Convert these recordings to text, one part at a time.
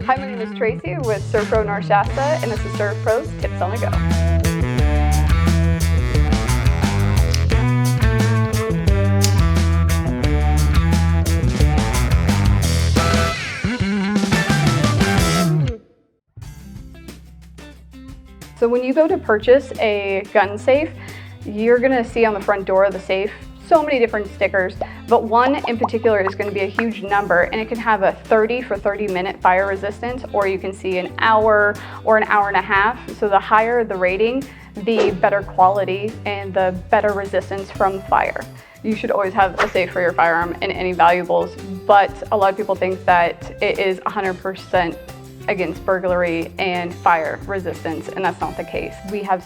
Hi, my name is Tracy with SERVPRO North Shasta, and this is SERVPRO's Tips on the Go. So when you go to purchase a gun safe, you're gonna see on the front door of the safe so many different stickers, but one in particular is going to be a huge number, and it can have a 30 for 30-minute fire resistance, or you can see an hour or an hour and a half. So the higher the rating, the better quality and the better resistance from fire. You should always have a safe for your firearm and any valuables, but a lot of people think that it is 100% against burglary and fire resistance, and that's not the case. We have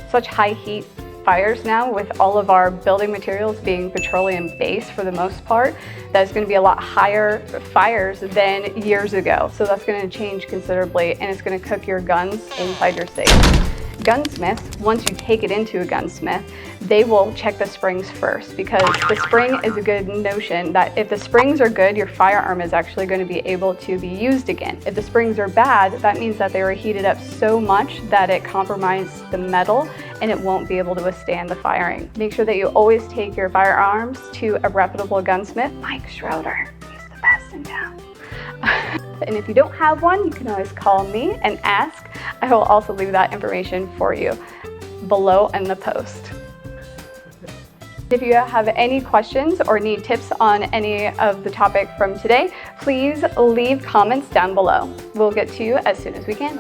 such high heat fires now, with all of our building materials being petroleum based for the most part, that's going to be a lot higher fires than years ago. So that's going to change considerably, and it's going to cook your guns inside your safe. Gunsmiths, once you take it into a gunsmith, they will check the springs first, because the spring is a good notion that if the springs are good, your firearm is actually going to be able to be used again. If the springs are bad, that means that they were heated up so much that it compromised the metal and it won't be able to withstand the firing. Make sure that you always take your firearms to a reputable gunsmith. Mike Schroeder, he's the best in town. And if you don't have one, you can always call me and ask. I will also leave that information for you below in the post. If you have any questions or need tips on any of the topic from today, please leave comments down below. We'll get to you as soon as we can.